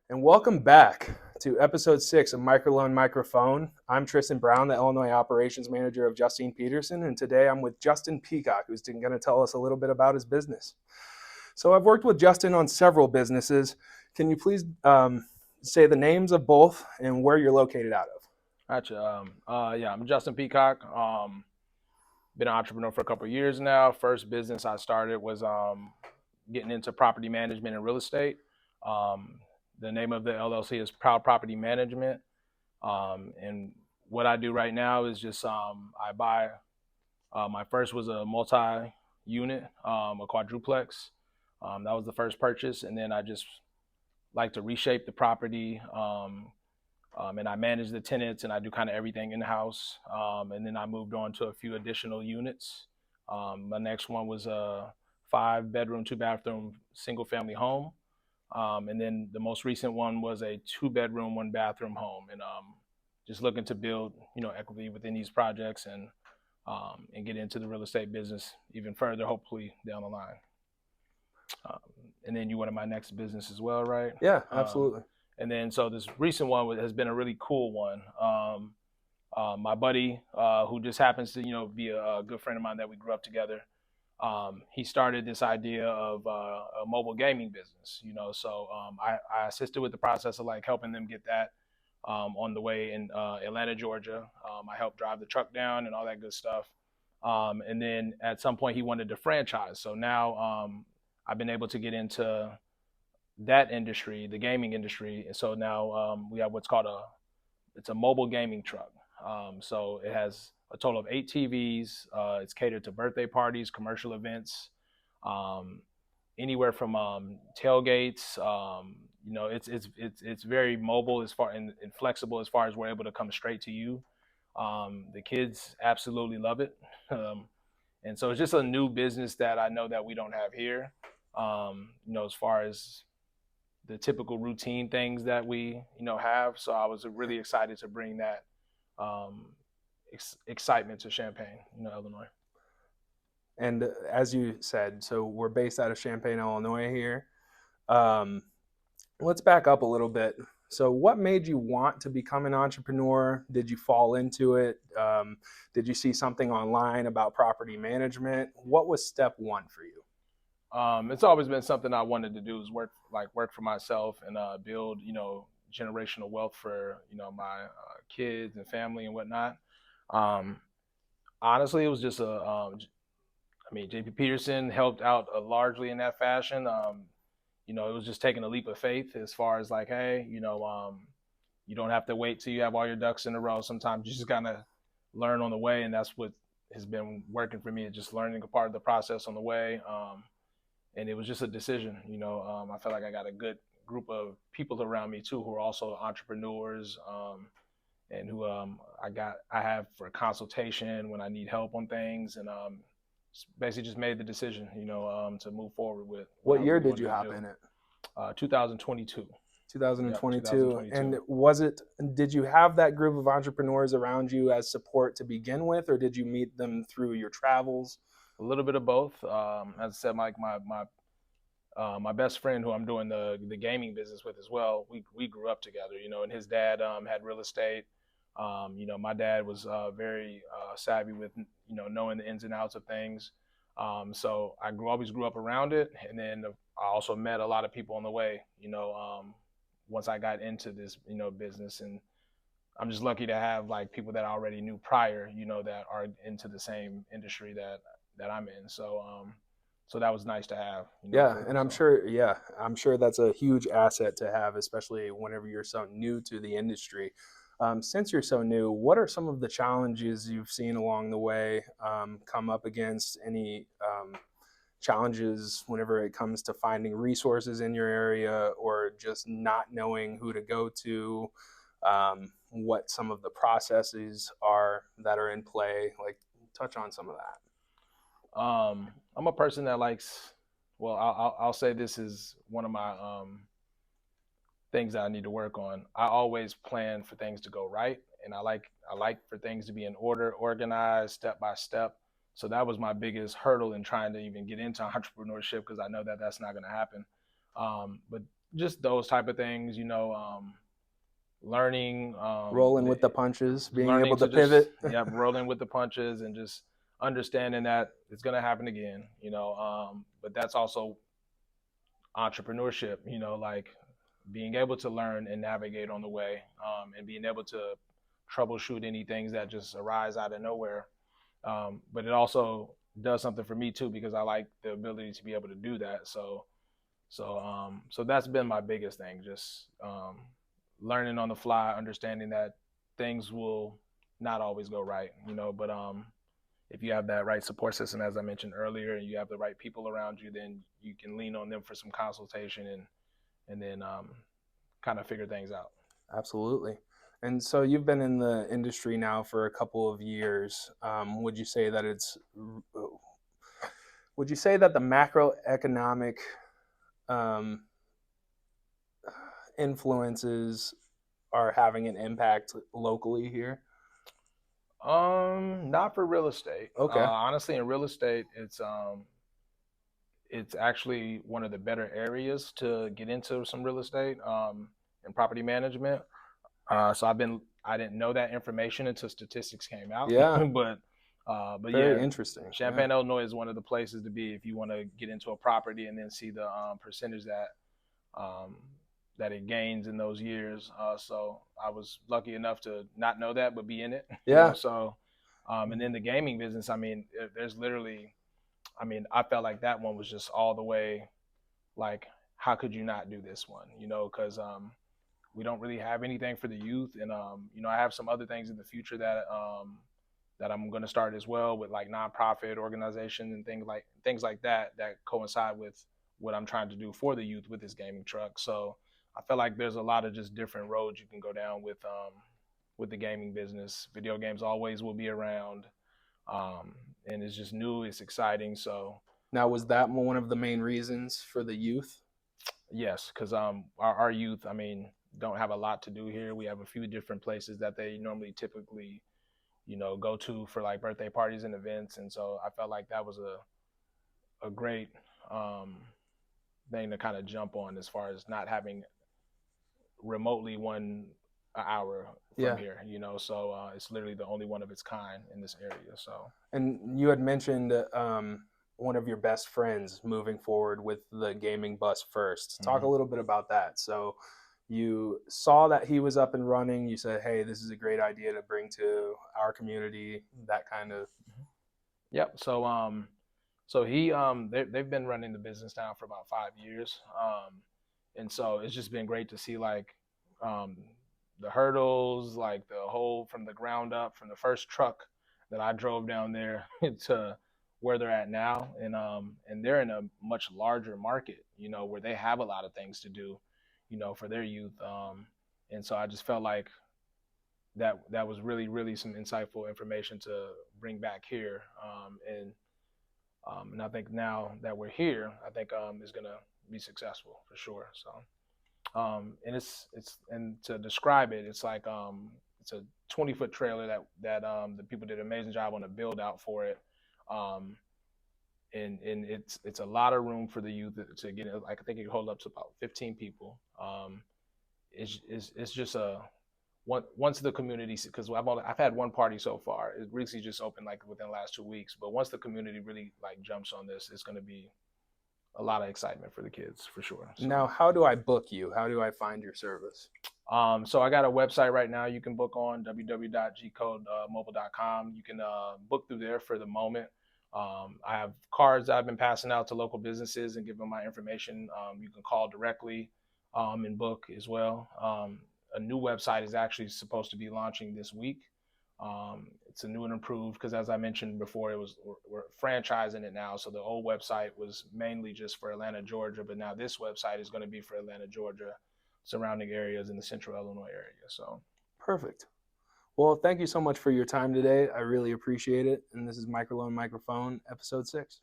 And welcome back to episode 6 of Microloan Microphone. I'm Tristan Brown, the Illinois Operations Manager of Justine Petersen, and today I'm with Justin Peacock, who's going to tell us a little bit about his business. So I've worked with Justin on several businesses. Can you please say the names of both and where you're located out of? Gotcha. I'm Justin Peacock. Been an entrepreneur for a couple of years now. First business I started was getting into property management and real estate. The name of the LLC is Proud Property Management. And what I do right now is just I buy. My first was a multi-unit, a quadruplex. That was the first purchase, and then I just like to reshape the property. And I manage the tenants and I do kind of everything in house. And then I moved on to a few additional units. My next one was a 5-bedroom, 2-bathroom, single family home. And then the most recent one was a 2-bedroom, 1-bathroom home. And just looking to build, equity within these projects and get into the real estate business even further, hopefully down the line. And then you wanted my next business as well, right? Yeah, absolutely. And then so this recent one has been a really cool one. My buddy, who just happens to be a good friend of mine that we grew up together, he started this idea of a mobile gaming business. So I assisted with the process of like helping them get that on the way in Atlanta, Georgia. I helped drive the truck down and all that good stuff. And then at some point he wanted to franchise. So now I've been able to get into that industry, the gaming industry. And so now we have what's called it's a mobile gaming truck. So it has a total of 8 TVs. It's catered to birthday parties, commercial events, anywhere from tailgates. It's very mobile as far and flexible as far as we're able to come straight to you. The kids absolutely love it. And so it's just a new business that I know that we don't have here. As far as the typical routine things that we have. So I was really excited to bring that excitement to Champaign, Illinois. And as you said, so we're based out of Champaign, Illinois here. Let's back up a little bit. So what made you want to become an entrepreneur? Did you fall into it? Did you see something online about property management? What was step one for you? It's always been something I wanted to do, is work for myself and build, generational wealth for, my kids and family and whatnot. Honestly, it was just JP Petersen helped out largely in that fashion. It was just taking a leap of faith as far as like, hey, you don't have to wait till you have all your ducks in a row. Sometimes you just gotta learn on the way, and that's what has been working for me. Just learning a part of the process on the way. And it was just a decision. I felt like I got a good group of people around me too who are also entrepreneurs, and who I have for consultation when I need help on things, and basically just made the decision, to move forward with What I year really did wanted you to hop do. in it? 2022. Yep, 2022. 2022. And did you have that group of entrepreneurs around you as support to begin with, or did you meet them through your travels? A little bit of both. As I said, my best friend who I'm doing the gaming business with as well, we grew up together, and his dad had real estate. My dad was very savvy with, knowing the ins and outs of things. So I always grew up around it. And then I also met a lot of people on the way, once I got into this, business. And I'm just lucky to have like people that I already knew prior, that are into the same industry that I'm in. So that was nice to have. Yeah, and I'm sure that's a huge asset to have, especially whenever you're so new to the industry. Since you're so new, what are some of the challenges you've seen along the way come up against? Any challenges whenever it comes to finding resources in your area, or just not knowing who to go to? What some of the processes are that are in play? Like, touch on some of that. I'm a person that likes. Well, I'll say this is one of my things that I need to work on. I always plan for things to go right, and I like for things to be in order, organized, step by step. So that was my biggest hurdle in trying to even get into entrepreneurship, because I know that that's not going to happen. But just those type of things, learning, Rolling with the punches, being learning able to to just, pivot. yeah, rolling with the punches and just understanding that it's going to happen again, but that's also entrepreneurship, like being able to learn and navigate on the way, and being able to troubleshoot any things that just arise out of nowhere. But it also does something for me too, because I like the ability to be able to do that. So that's been my biggest thing, just learning on the fly, understanding that things will not always go right, but if you have that right support system, as I mentioned earlier, and you have the right people around you, then you can lean on them for some consultation and then kind of figure things out. Absolutely. And so you've been in the industry now for a couple of years. Would you say that the macroeconomic um, influences are having an impact locally here? Not for real estate. Okay. Honestly, in real estate, it's actually one of the better areas to get into some real estate, and property management. So I didn't know that information until statistics came out, Yeah. but Very yeah, interesting. Yeah. Champaign, Illinois is one of the places to be if you want to get into a property and then see the percentage um, that it gains in those years. So I was lucky enough to not know that, but be in it, Yeah. So, and then the gaming business, I mean, there's literally, I mean, I felt like that one was just all the way, like, how could you not do this one? Because we don't really have anything for the youth, and I have some other things in the future that I'm going to start as well, with like nonprofit organizations and things like that coincide with what I'm trying to do for the youth with this gaming truck. So I feel like there's a lot of just different roads you can go down with the gaming business. Video games always will be around, and it's just new, it's exciting. So Now, was that one of the main reasons for the youth? yes, because our youth, I mean, don't have a lot to do here. We have a few different places that they normally typically go to for like birthday parties and events, and so I felt like that was a great um, thing to kind of jump on, as far as not having remotely 1 hour from Yeah. here. So it's literally the only one of its kind in this area. So And you had mentioned one of your best friends moving forward with the gaming bus first. Talk a mhm. little bit about that. So you saw that he was up and running. You said, "Hey, this is a great idea to bring to our community." That kind of. Yep. So they've been running the business now for about 5 years, and so it's just been great to see, like, um, the hurdles, like the whole from the ground up, from the first truck that I drove down there to where they're at now, and they're in a much larger market, where they have a lot of things to do, for their youth, and so I just felt like that was really really some insightful information to bring back here, and I think now that we're here, I think is gonna be successful for sure. So, and and to describe it, it's like it's a 20-foot trailer that the people did an amazing job on the build out for it, um, and it's a lot of room for the youth to get in. Like, I think it can hold up to about 15 people. It's just a once the community, because I've had one party so far. It recently just opened like within the last 2 weeks. But once the community really like jumps on this, it's going to be a lot of excitement for the kids for sure. Now, So, how do I book you? How do I find your service? so I got a website right now you can book on www.gcodemobile.com. You can book through there for the moment. I have cards I've been passing out to local businesses and give them my information. You can call directly and book as well. A new website is actually supposed to be launching this week. It's a new and improved, because, as I mentioned before, we're franchising it now. So the old website was mainly just for Atlanta, Georgia, but now this website is going to be for Atlanta, Georgia, surrounding areas in the central Illinois area. So Perfect. Well, thank you so much for your time today. I really appreciate it. And this is Microloan Microphone, episode 6.